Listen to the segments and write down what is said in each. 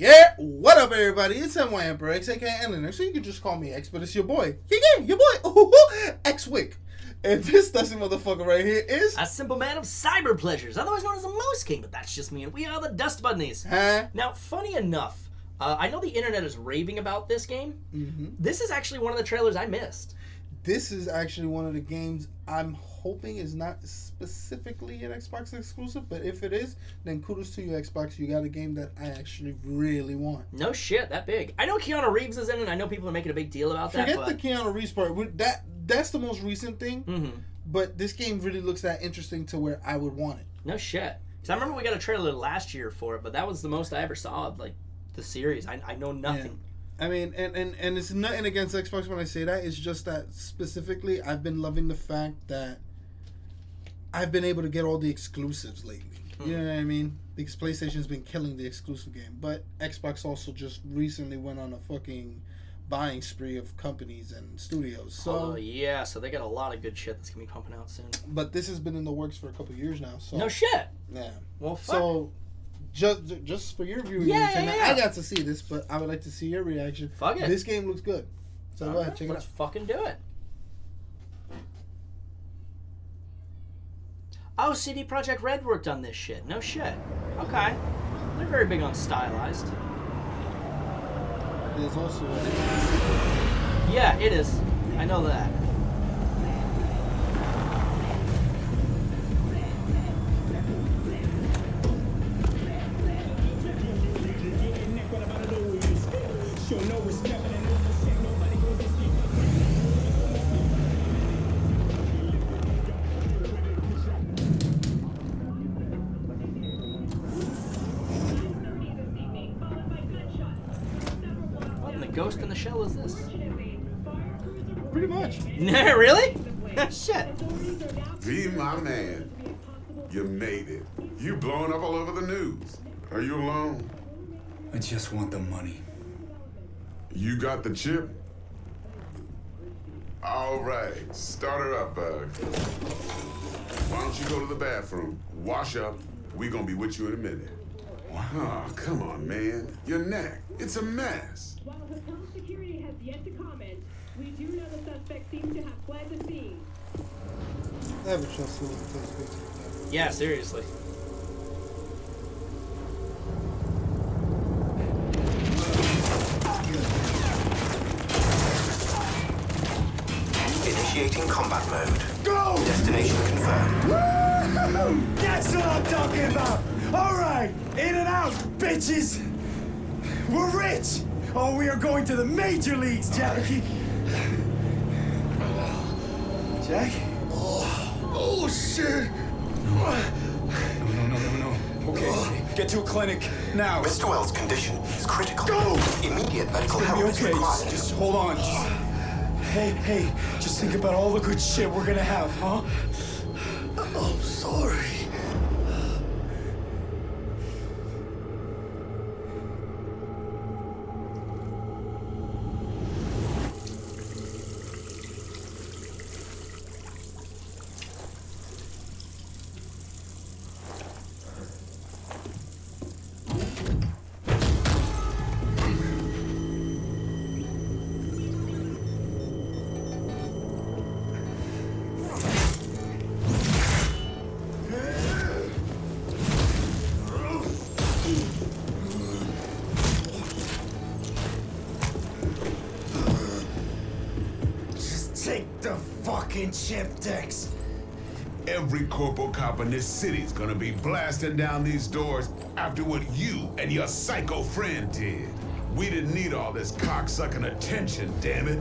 Yeah, what up, everybody? It's NY Emperor X, aka Eleanor, so you can just call me X, but it's your boy. Yeah, your boy. Ooh, X Wick. And this dusty motherfucker right here is a simple man of cyber pleasures, otherwise known as the Mouse King, but that's just me, and we are the Dust Budnies. Huh? Now, funny enough, I know the internet is raving about this game. Mm-hmm. This is actually one of the trailers I missed. This is actually one of the games I'm hoping is not specifically an Xbox exclusive, but if it is, then kudos to you, Xbox. You got a game that I actually really want. No shit, that big. I know Keanu Reeves is in it, and I know people are making a big deal about that. Forget the Keanu Reeves part. That's the most recent thing, mm-hmm. But this game really looks that interesting to where I would want it. No shit. Because I remember we got a trailer last year for it, but that was the most I ever saw of, like, the series. I know nothing. Yeah. I mean, and it's nothing against Xbox when I say that. It's just that specifically, I've been loving the fact that I've been able to get all the exclusives lately. You know what I mean? Because PlayStation's been killing the exclusive game. But Xbox also just recently went on a fucking buying spree of companies and studios. So yeah, so they got a lot of good shit that's going to be pumping out soon. But this has been in the works for a couple of years now. So no shit. Yeah. Well, fuck. So just for your viewing, I got to see this, but I would like to see your reaction. Fuck it. This game looks good. So go ahead, check it out. Let's fucking do it. Oh, CD Projekt Red worked on this shit. No shit. Okay. They're very big on stylized. There's also yeah, it is. I know that. Ghost in the Shell is this? Pretty much. Really? Shit. V, my man, you made it. You blowing up all over the news. Are you alone? I just want the money. You got the chip? All right, start her up, Bug. Why don't you go to the bathroom, wash up, we gonna be with you in a minute. Oh, come on, man. Your neck, it's a mess. While hotel security has yet to comment, we do know the suspect seems to have fled the scene. I have a trust in the yeah, seriously. Initiating combat mode. Go! Destination confirmed. Woo! That's what I'm talking about! Alright, in and out, bitches! We're rich! Oh, we are going to the major leagues, Jackie! Jack? Oh, shit! No. Okay, get to a clinic, now. Mr. Wells' condition is critical. Go! Immediate medical It's gonna help be is okay, required. just hold on. Hey, just think about all the good shit we're gonna have, huh? Oh, sorry. Take the fucking chip, Dex. Every corporal cop in this city's gonna be blasting down these doors after what you and your psycho friend did. We didn't need all this cocksucking attention, damn it.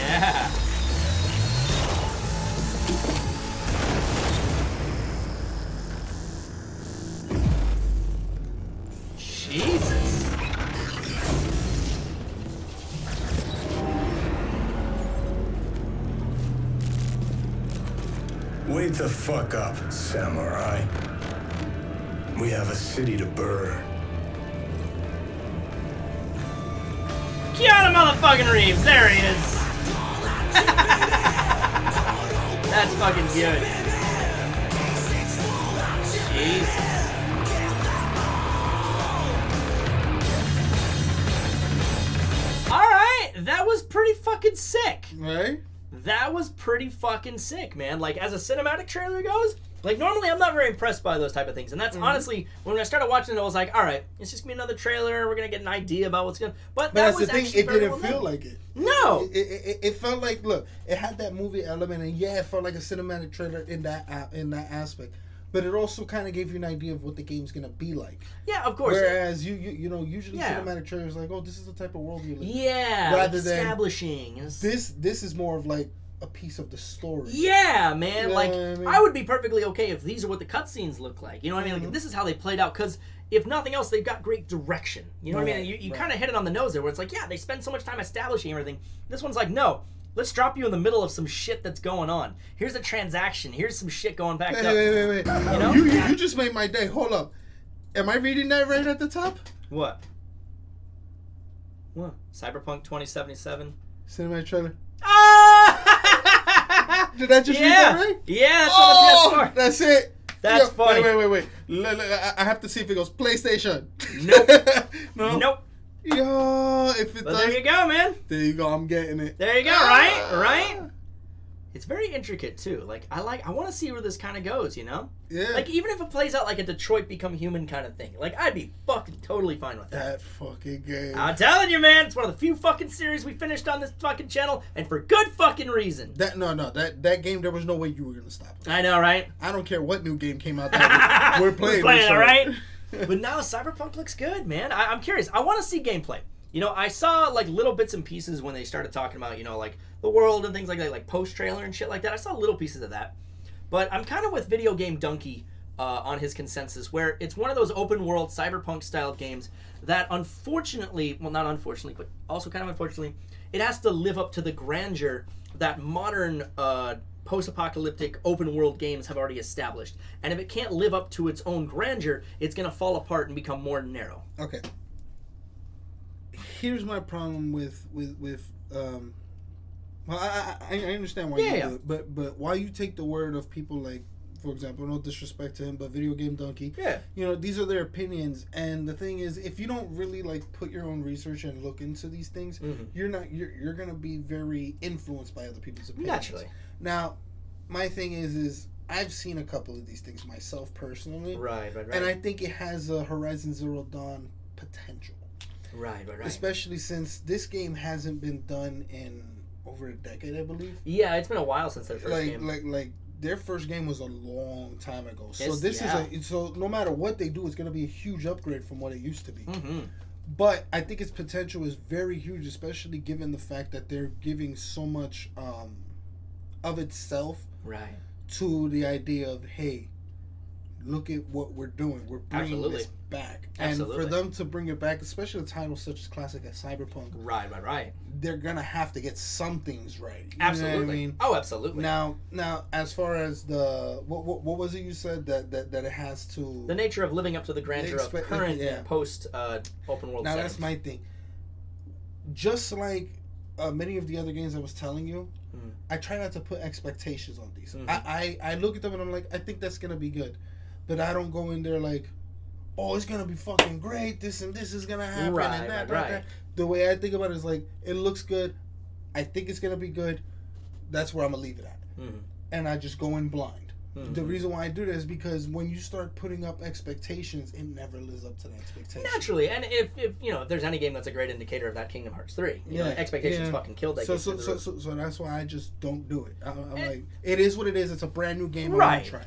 Yeah. Wake the fuck up, samurai. We have a city to burn. Keanu motherfucking Reeves, there he is. That's fucking good. Jesus. Alright, that was pretty fucking sick. Right? That was pretty fucking sick, man. Like, as a cinematic trailer goes, like, normally I'm not very impressed by those type of things. And that's honestly, when I started watching it, I was like, alright, it's just gonna be another trailer, we're gonna get an idea about what's gonna... But that that's was the thing, actually it very didn't well feel done. like it. No! It felt like, look, it had that movie element, and yeah, it felt like a cinematic trailer in that aspect. But it also kind of gave you an idea of what the game's gonna be like. Yeah, of course. Whereas you know usually Yeah. cinematic trailers like, oh, this is the type of world you live in. Yeah, Rather like than establishing. This is more of like a piece of the story. Yeah, man. You know Like, what I mean? I would be perfectly okay if these are what the cutscenes look like. You know what I mean? Like, if this is how they played out, because if nothing else, they've got great direction. You know what I mean? You kind of hit it on the nose there, where it's like, yeah, they spend so much time establishing everything. This one's like, no, let's drop you in the middle of some shit that's going on. Here's a transaction. Here's some shit going back up. Wait. You know? You just made my day. Hold up. Am I reading that right at the top? What? What? Cyberpunk 2077? Cinematic trailer. Ah! Did I just read that right? Yeah, that's what That's it. That's funny. Wait. I have to see if it goes PlayStation. Nope. No. Nope. Yo, if it But does, there you go, man. there you go. I'm getting it. There you go, right? It's very intricate too. Like I want to see where this kind of goes, you know? Yeah. Like even if it plays out like a Detroit Become Human kind of thing, like I'd be fucking totally fine with that. That fucking game. I'm telling you, man, it's one of the few fucking series we finished on this fucking channel, and for good fucking reason. That game. There was no way you were gonna stop it. I know, right? I don't care what new game came out. That we're playing. We're playing it, it, right? But now Cyberpunk looks good, man. I'm curious. I want to see gameplay. You know, I saw like little bits and pieces when they started talking about, you know, like the world and things like that, like post trailer and shit like that. I saw little pieces of that. But I'm kind of with Video Game Donkey on his consensus, where it's one of those open world Cyberpunk style games that unfortunately, well, not unfortunately, but also kind of unfortunately, it has to live up to the grandeur that modern post-apocalyptic open world games have already established. And if it can't live up to its own grandeur, it's going to fall apart and become more narrow. Okay. Here's my problem with well, I understand why you do it, but why you take the word of people like, for example, no disrespect to him, but Video Game Donkey. Yeah. You know, these are their opinions, and the thing is, if you don't really like put your own research and look into these things, you're gonna be very influenced by other people's opinions. Naturally. Now, my thing is I've seen a couple of these things myself personally. Right. And I think it has a Horizon Zero Dawn potential. Right. Especially since this game hasn't been done in over a decade, I believe. Yeah, it's been a while since their first game. Like their first game was a long time ago. So Yes, this yeah. is so no matter what they do, it's going to be a huge upgrade from what it used to be. Mm-hmm. But I think its potential is very huge, especially given the fact that they're giving so much of itself Right. to the idea of, hey, look at what we're doing. We're bringing this back. Absolutely. And for them to bring it back, especially a title such as classic as Cyberpunk, Right. they're going to have to get some things right. You Absolutely. know what I mean? Oh, absolutely. Now, as far as the what was it you said that it has to The nature of living up to the grandeur of current and post open world Now settings. that's my thing. Just like many of the other games I was telling you, I try not to put expectations on these. I look at them and I'm like, I think that's gonna be good, but I don't go in there like, oh, it's gonna be fucking great. This and this is gonna happen and that. The way I think about it is like, it looks good. I think it's gonna be good. That's where I'm gonna leave it at, and I just go in blind. The reason why I do that is because when you start putting up expectations, it never lives up to the expectations. Naturally, and if you know, if there's any game that's a great indicator of that, Kingdom Hearts 3. You know, expectations fucking killed that game. So that's why I just don't do it. I'm like, it is what it is. It's a brand new game. Right. Try.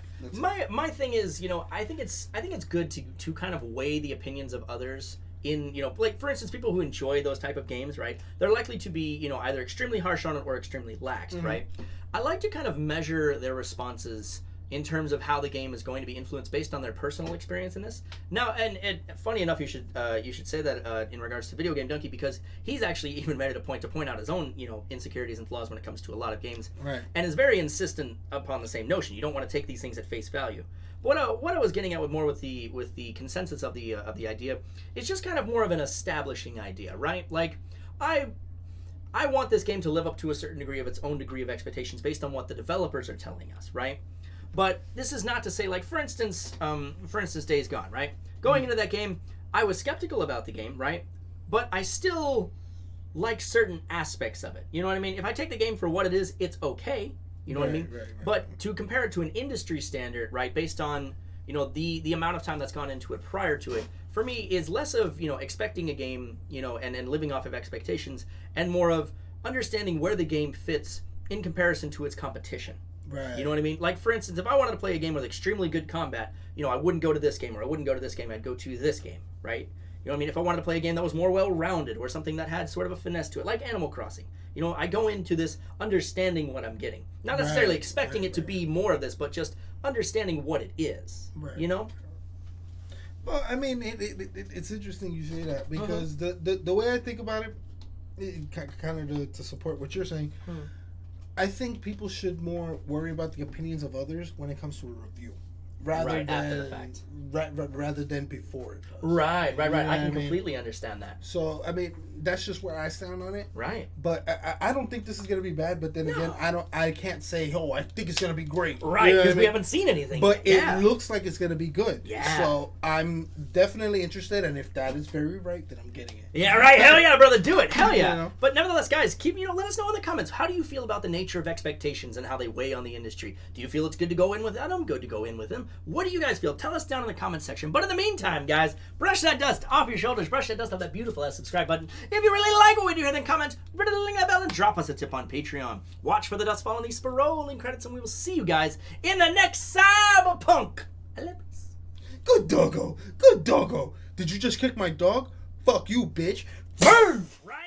My thing is, you know, I think it's good to kind of weigh the opinions of others. In, you know, like for instance, people who enjoy those type of games, right? They're likely to be, you know, either extremely harsh on it or extremely lax, right? I like to kind of measure their responses in terms of how the game is going to be influenced based on their personal experience in this. Now, and funny enough, you should say that in regards to Video Game Donkey, because he's actually even made it a point to point out his own, insecurities and flaws when it comes to a lot of games, right? And is very insistent upon the same notion. You don't want to take these things at face value. What I was getting at with the consensus of the idea is just kind of more of an establishing idea, right? Like, I want this game to live up to a certain degree of its own degree of expectations based on what the developers are telling us, right? But this is not to say, like, for instance, Days Gone, right? Going into that game, I was skeptical about the game, right? But I still like certain aspects of it. You know what I mean? If I take the game for what it is, it's okay. You know what I mean? Right. But to compare it to an industry standard, right, based on, the amount of time that's gone into it prior to it, for me, is less of, expecting a game, and living off of expectations, and more of understanding where the game fits in comparison to its competition. Right. You know what I mean? Like, for instance, if I wanted to play a game with extremely good combat, I wouldn't go to this game, or I wouldn't go to this game, I'd go to this game, right? You know what I mean? If I wanted to play a game that was more well-rounded, or something that had sort of a finesse to it, like Animal Crossing, I go into this understanding what I'm getting. Not necessarily expecting it to be more of this, but just understanding what it is, Well, I mean, it's interesting you say that, because the way I think about it kind of to support what you're saying, I think people should more worry about the opinions of others when it comes to a review, rather than after the fact, rather than before it does. Right. You know I can completely understand that. So I mean, that's just where I stand on it. Right. But I don't think this is gonna be bad. But then again, I can't say, I think it's gonna be great. Right, because we haven't seen anything. But it looks like it's gonna be good. Yeah. So I'm definitely interested, and if that is very right, then I'm getting it. Yeah, right. Hell yeah, brother, do it. Hell yeah. You know? But nevertheless, guys, let us know in the comments. How do you feel about the nature of expectations and how they weigh on the industry? Do you feel it's good to go in without them? Good to go in with them? What do you guys feel? Tell us down in the comments section. But in the meantime, guys, brush that dust off your shoulders. Brush that dust off that beautiful ass subscribe button. If you really like what we do here, then comment, ring that bell, and drop us a tip on Patreon. Watch for the dust fall on these rolling credits, and we will see you guys in the next Cyberpunk. Good doggo. Good doggo. Did you just kick my dog? Fuck you, bitch. Burn! Right.